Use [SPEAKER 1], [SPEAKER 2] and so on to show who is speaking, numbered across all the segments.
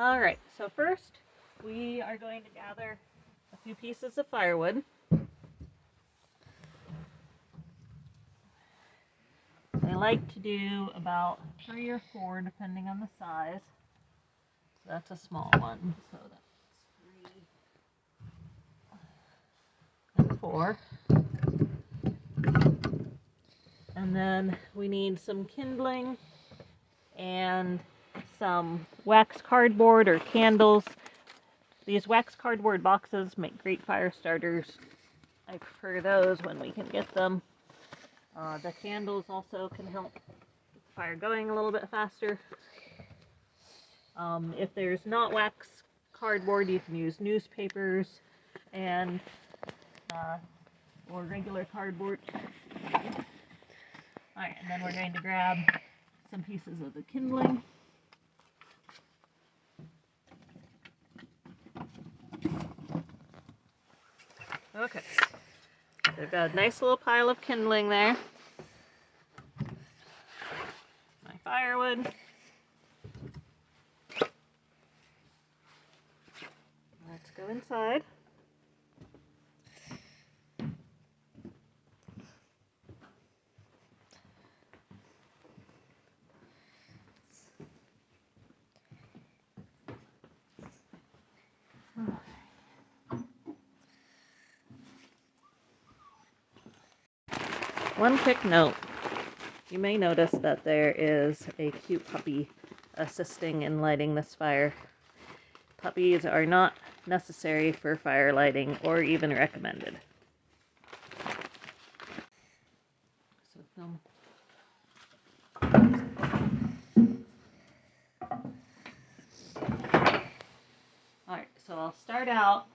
[SPEAKER 1] Alright, so first we are going to gather a few pieces of firewood. I like to do about 3 or 4 depending on the size. So that's a small one, so that's 3 and 4. And then we need some kindling and some wax cardboard or candles. These wax cardboard boxes make great fire starters. I prefer those when we can get them. The candles also can help get the fire going a little bit faster. If there's not wax cardboard, you can use newspapers and or regular cardboard. Alright, and then we're going to grab some pieces of the kindling. Okay, so I've got a nice little pile of kindling there. My firewood. Let's go inside. One quick note, you may notice that there is a cute puppy assisting in lighting this fire. Puppies are not necessary for fire lighting or even recommended. So film. Alright, so I'll start out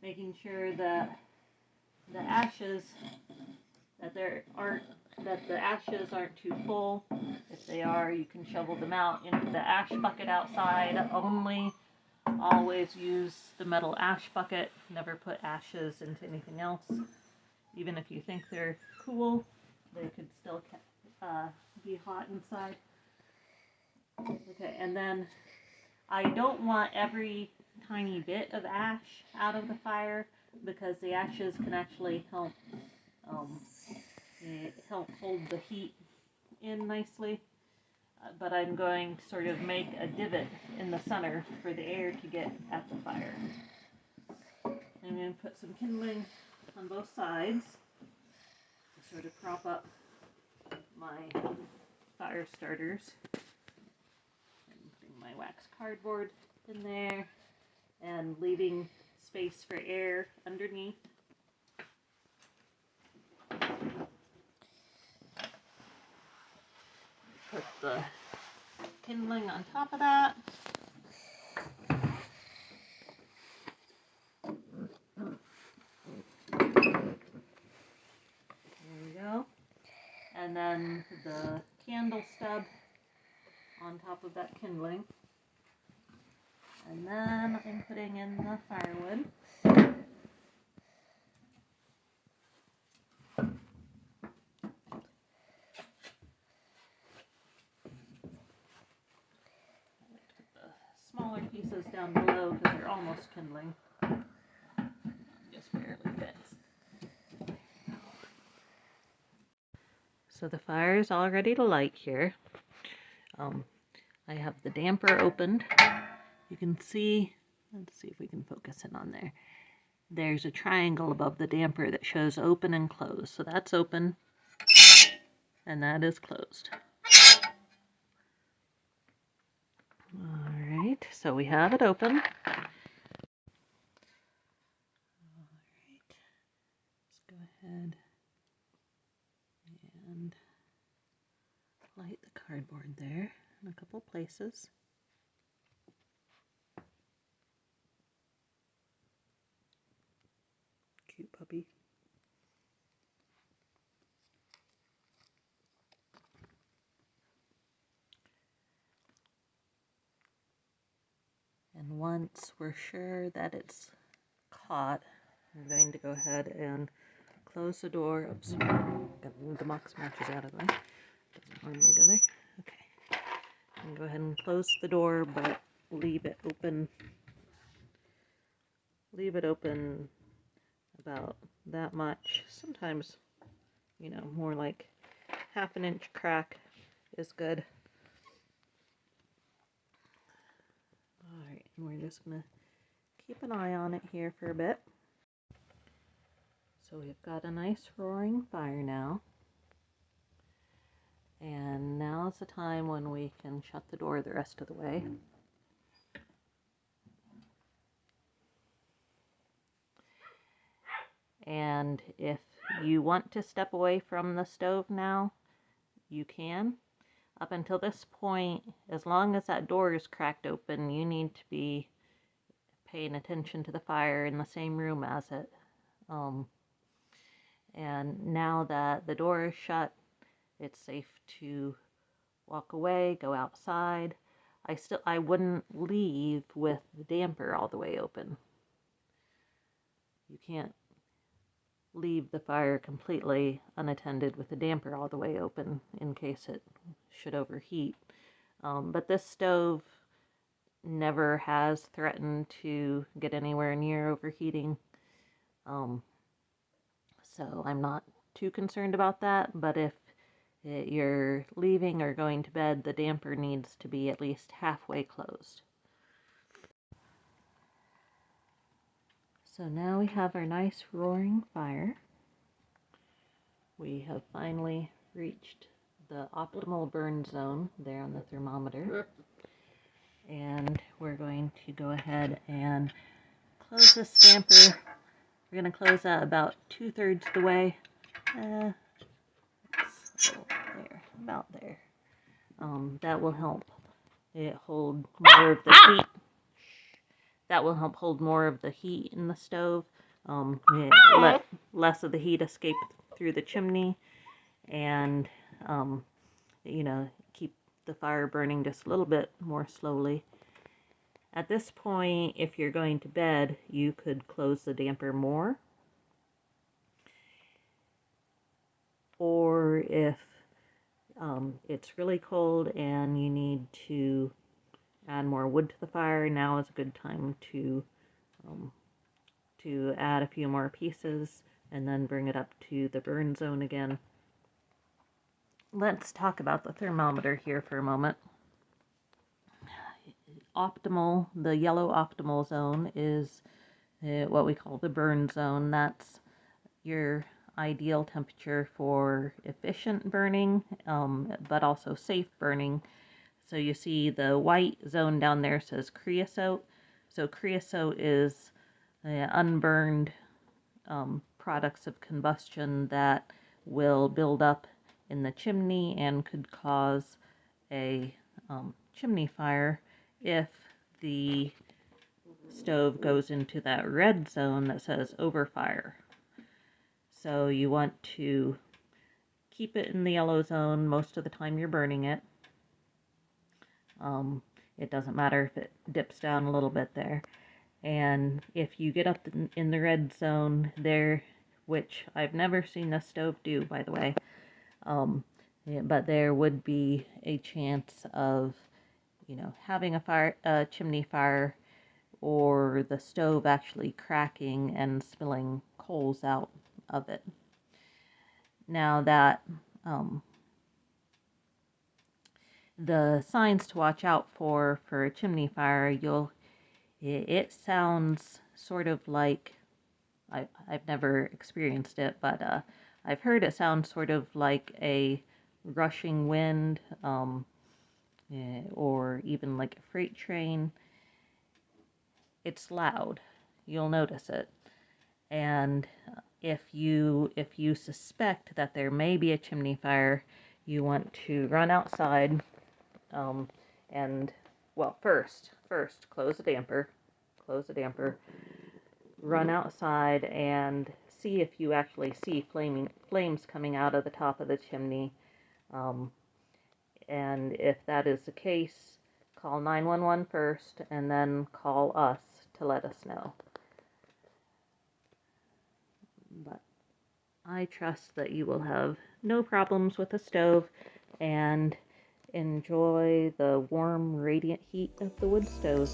[SPEAKER 1] making sure that the ashes aren't too full. If they are, you can shovel them out into the ash bucket outside only. Always use the metal ash bucket. Never put ashes into anything else. Even if you think they're cool, they could still be hot inside. Okay, and then I don't want every tiny bit of ash out of the fire because the ashes can actually help hold the heat in nicely. But I'm going to sort of make a divot in the center for the air to get at the fire. I'm going to put some kindling on both sides to sort of prop up my fire starters. I'm putting my wax cardboard in there and leaving space for air underneath. Put the kindling on top of that. There we go. And then the candle stub on top of that kindling. And then I'm putting in the firewood. Smaller pieces down below because they're almost kindling. Just barely fits. So the fire is all ready to light here. I have the damper opened. You can see, let's see if we can focus in on there. There's a triangle above the damper that shows open and closed. So that's open and that is closed. Alright, so we have it open. Alright, let's go ahead and light the cardboard there in a couple places. Cute puppy. And once we're sure that it's caught, I'm going to go ahead and close the door. Oops, gotta move the box matches out of the way. Doesn't normally go there. Okay. And go ahead and close the door, but leave it open. Leave it open about that much. Sometimes, you know, more like half an inch crack is good. Alright, and we're just going to keep an eye on it here for a bit. So we've got a nice roaring fire now. And now's the time when we can shut the door the rest of the way. And if you want to step away from the stove now, you can. Up until this point, as long as that door is cracked open, you need to be paying attention to the fire in the same room as it. And now that the door is shut, it's safe to walk away, go outside. I wouldn't leave with the damper all the way open. You can't leave the fire completely unattended with the damper all the way open in case it should overheat. But this stove never has threatened to get anywhere near overheating. So I'm not too concerned about that, but if you're leaving or going to bed, the damper needs to be at least halfway closed. So now we have our nice roaring fire. We have finally reached the optimal burn zone there on the thermometer. And we're going to go ahead and close this damper. We're going to close that about 2/3 the way. So there, about there. That will help it hold more of the heat. That will help hold more of the heat in the stove. Let less of the heat escape through the chimney, and you know, keep the fire burning just a little bit more slowly. At this point, if you're going to bed, you could close the damper more. Or if it's really cold and you need to add more wood to the fire, now is a good time to add a few more pieces and then bring it up to the burn zone again. Let's talk about the thermometer here for a moment. Optimal, the yellow optimal zone is what we call the burn zone. That's your ideal temperature for efficient burning, but also safe burning. So you see the white zone down there says creosote. So creosote is unburned products of combustion that will build up in the chimney and could cause a chimney fire if the stove goes into that red zone that says overfire. So you want to keep it in the yellow zone most of the time you're burning it. It doesn't matter if it dips down a little bit there. And if you get up in the red zone there, which I've never seen the stove do, by the way, but there would be a chance of, you know, having a chimney fire, or the stove actually cracking and spilling coals out of it. Now that the signs to watch out for a chimney fire, it sounds sort of like, I've never experienced it, but I've heard it sounds sort of like a rushing wind, or even like a freight train. It's loud. You'll notice it. And if you suspect that there may be a chimney fire, you want to run outside, and, well, first close the damper, run outside and see if you actually see flames coming out of the top of the chimney. And if that is the case, call 911 first and then call us to let us know. But I trust that you will have no problems with the stove, and enjoy the warm, radiant heat of the wood stove.